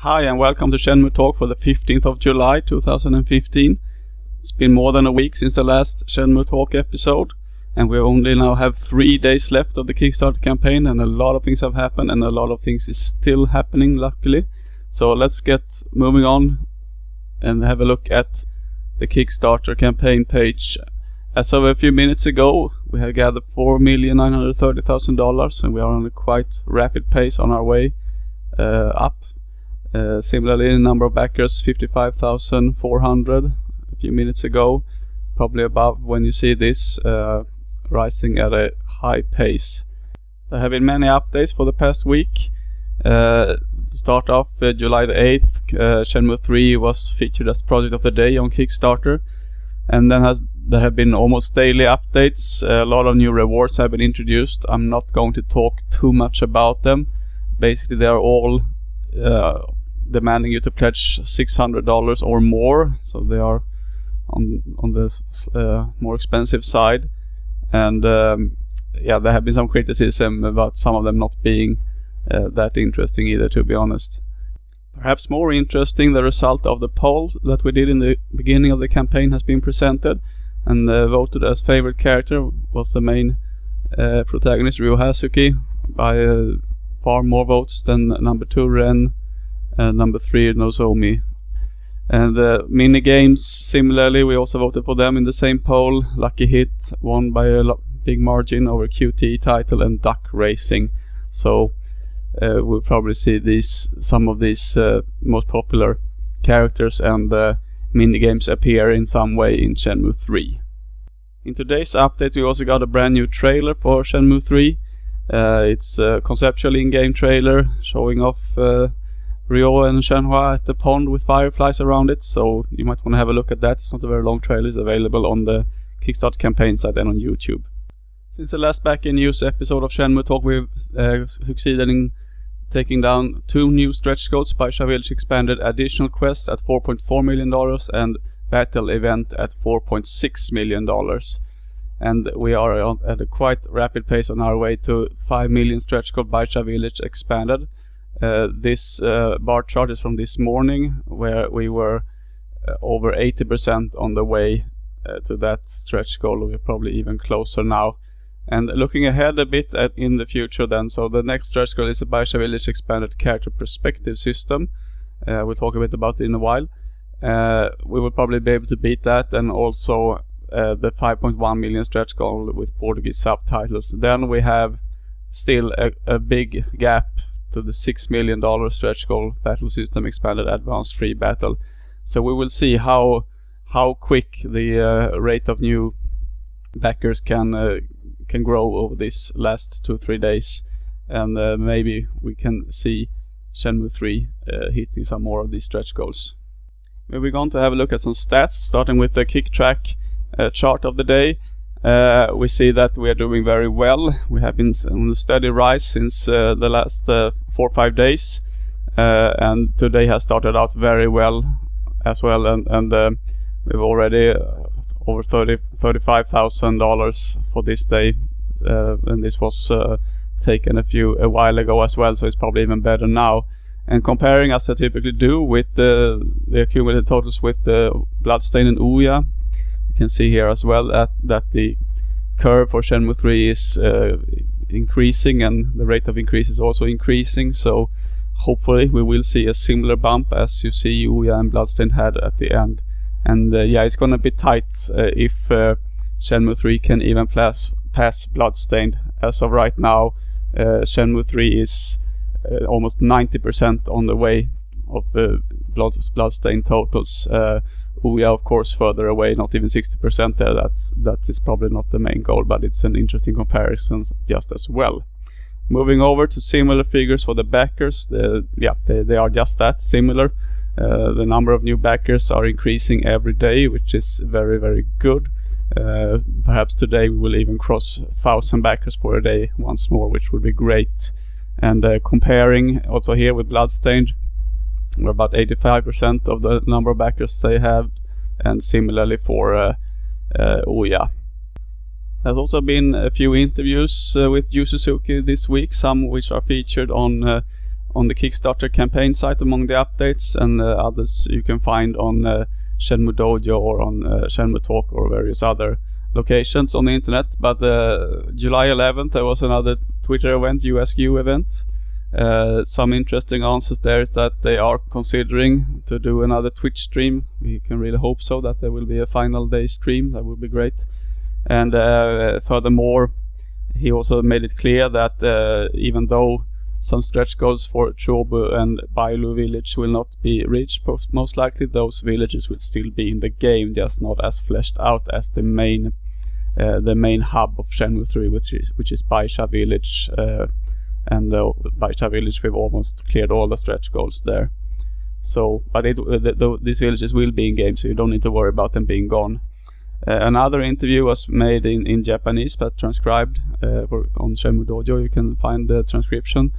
Hi and welcome to Shenmue Talk for the 15th of July 2015. It's been more than a week since the last Shenmue Talk episode, and we only now have 3 days left of the Kickstarter campaign, and a lot of things have happened and a lot of things is still happening, luckily. So let's get moving on and have a look at the Kickstarter campaign page. As of a few minutes ago, we have gathered $4,930,000, and we are on a quite rapid pace on our way up. Similarly, the number of backers 55,400 a few minutes ago, probably above when you see this, rising at a high pace. There have been many updates for the past week. To start off, July the 8th, Shenmue 3 was featured as Project of the Day on Kickstarter, and then there have been almost daily updates. A lot of new rewards have been introduced. I'm not going to talk too much about them. Basically, they are all demanding you to pledge $600 or more, so they are on the more expensive side. And there have been some criticism about some of them not being that interesting either, to be honest. Perhaps more interesting, the result of the poll that we did in the beginning of the campaign has been presented, and voted as favorite character was the main protagonist, Ryo Hazuki, by far more votes than number 2 Ren and number 3 Nozomi. And mini games, similarly, we also voted for them in the same poll. Lucky Hit won by a big margin over QTE title and Duck Racing. So we'll probably see some of these most popular characters and mini games appear in some way in Shenmue 3. In today's update, we also got a brand new trailer for Shenmue 3. It's a conceptual in-game trailer showing off Ryo and Shenhua at the pond with fireflies around it, so you might want to have a look at that. It's not a very long trailer. It's available on the Kickstarter campaign site and on YouTube. Since the last back-in-news episode of Shenmue Talk, we've succeeded in taking down 2 new stretch goals: Baisha Village Expanded Additional Quest at $4.4 million and Battle Event at $4.6 million. And we are at a quite rapid pace on our way to 5 million stretch goal Baisha Village Expanded. This bar chart is from this morning, where we were over 80% on the way to that stretch goal. We're probably even closer now. And looking ahead a bit in the future then, so the next stretch goal is a Baisha Village Expanded Character Perspective System. We'll talk a bit about it in a while. We will probably be able to beat that, and also the 5.1 million stretch goal with Portuguese subtitles. Then we have still a big gap to the $6 million stretch goal Battle System Expanded Advanced Free Battle. So we will see how quick the rate of new backers can grow over these last 2-3 days, and maybe we can see Shenmue 3 hitting some more of these stretch goals. We're going to have a look at some stats, starting with the kick track chart of the day. We see that we are doing very well. We have been on a steady rise since the last 4 or 5 days, and today has started out very well as well, and we've already over $35,000 for this day, and this was taken a while ago as well, so it's probably even better now. And comparing, as I typically do, with the accumulated totals with the Bloodstain and Ouya, you can see here as well that the curve for Shenmue 3 is increasing, and the rate of increase is also increasing, so hopefully we will see a similar bump as you see Ouya and Bloodstain had at the end. And it's gonna be tight if Shenmue 3 can even pass Bloodstained. As of right now, Shenmue 3 is almost 90% on the way of the Bloodstained totals. Ouya, of course, further away, not even 60% there. That is probably not the main goal, but it's an interesting comparison just as well. Moving over to similar figures for the backers, they are just that, similar. The number of new backers are increasing every day, which is very, very good. Perhaps today we will even cross 1,000 backers for a day once more, which would be great. And comparing also here with Bloodstained, we're about 85% of the number of backers they have, and similarly for Ouya. There's also been a few interviews with Yu Suzuki this week, some which are featured on on the Kickstarter campaign site among the updates, and others you can find on Shenmue Dojo or on ShenmueTalk or various other locations on the internet. But July 11th there was another Twitter event, USQ event. Some interesting answers there is that they are considering to do another Twitch stream. We can really hope so, that there will be a final day stream. That would be great. And furthermore, he also made it clear that even though some stretch goals for Chobu and Bailu village will not be reached, most likely those villages will still be in the game, just not as fleshed out as the main hub of Shenmue 3, which is Baisha village. And Baisha village, we've almost cleared all the stretch goals there. So, but these villages will be in game, so you don't need to worry about them being gone. Another interview was made in Japanese but transcribed on Shenmue Dojo. You can find the transcription.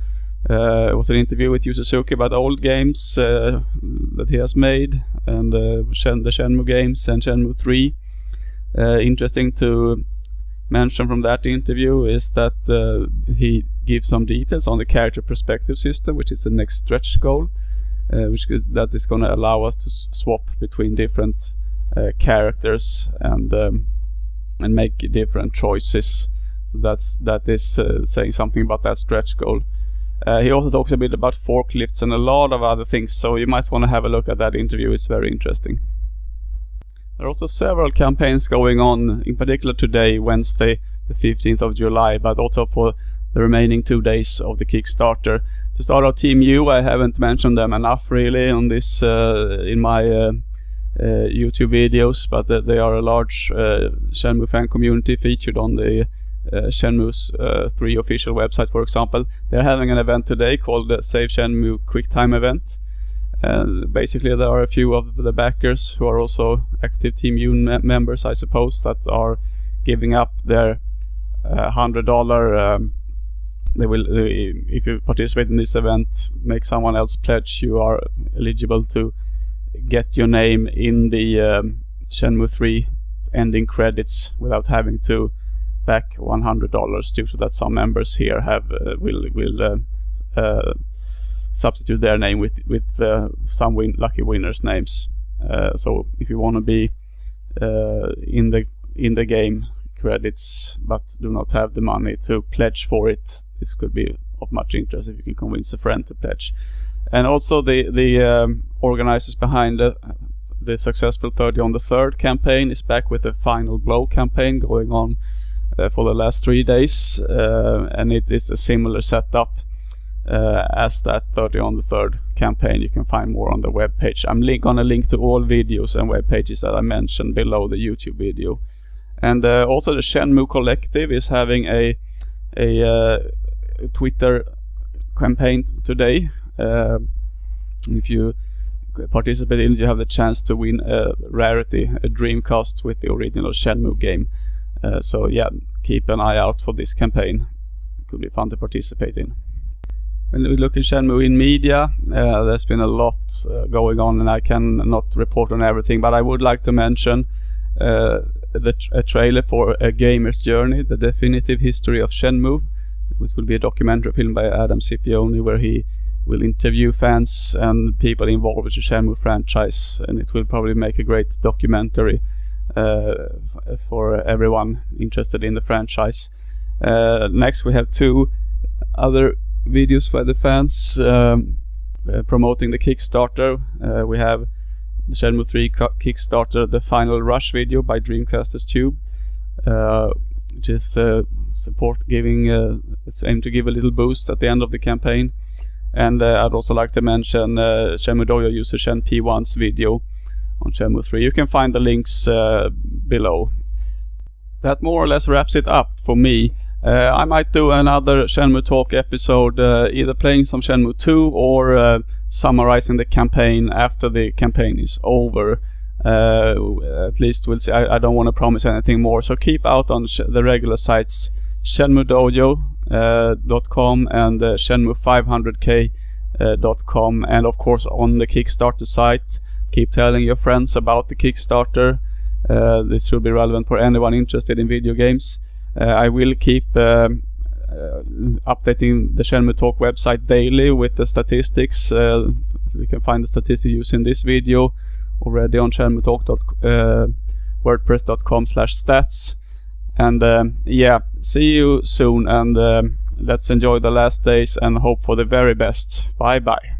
It was an interview with Yu Suzuki about old games that he has made, and the Shenmue games and Shenmue 3. Interesting to mention from that interview is that he gives some details on the character perspective system, which is the next stretch goal, that is going to allow us to swap between different characters and make different choices. So that is saying something about that stretch goal. He also talks a bit about forklifts and a lot of other things, so you might want to have a look at that interview. It's very interesting. There are also several campaigns going on, in particular today, Wednesday the 15th of July, but also for the remaining 2 days of the Kickstarter. To start out, Team U, I haven't mentioned them enough really on this in my YouTube videos, but they are a large Shenmue fan community featured on the Shenmue 3 official website, for example. They're having an event today called the Save Shenmue QuickTime event. Basically there are a few of the backers who are also active Team U members, I suppose, that are giving up their $100. They will, if you participate in this event, make someone else pledge, you are eligible to get your name in the Shenmue 3 ending credits without having to back $100, due to that some members here have will substitute their name with some lucky winners' names. So if you want to be in the game credits but do not have the money to pledge for it, this could be of much interest if you can convince a friend to pledge. And also the organizers behind the successful 30 on the 3rd campaign is back with the Final Blow campaign going on for the last 3 days, and it is a similar setup as that 30 on the 3rd campaign. You can find more on the webpage. I'm gonna link to all videos and web pages that I mentioned below the YouTube video. And also the Shenmue Collective is having a Twitter campaign today. If you participate in it, you have the chance to win a rarity, a Dreamcast with the original Shenmue game. So yeah, keep an eye out for this campaign. It could be fun to participate in. When we look at Shenmue in media, there's been a lot going on, and I cannot report on everything, but I would like to mention a trailer for A Gamer's Journey, the definitive history of Shenmue, which will be a documentary film by Adam Scipione, where he will interview fans and people involved with the Shenmue franchise, and it will probably make a great documentary for everyone interested in the franchise. Next we have 2 other videos by the fans promoting the Kickstarter. We have the Shenmue 3 Kickstarter, the final rush video by Dreamcasters Tube, which is support giving, it's aimed to give a little boost at the end of the campaign. And I'd also like to mention Shenmue Dojo user Shen P1's video on Shenmue 3. You can find the links below. That more or less wraps it up for me. I might do another Shenmue Talk episode, either playing some Shenmue 2 or summarizing the campaign after the campaign is over. At least we'll see. I don't want to promise anything more, so keep out on the regular sites shenmuedojo.com and shenmue500k.com, and of course on the Kickstarter site. Keep telling your friends about the Kickstarter. This should be relevant for anyone interested in video games. I will keep updating the Shenmue Talk website daily with the statistics. We can find the statistics using this video already on shenmuetalk.wordpress.com/stats. And yeah, see you soon, and let's enjoy the last days and hope for the very best. Bye bye.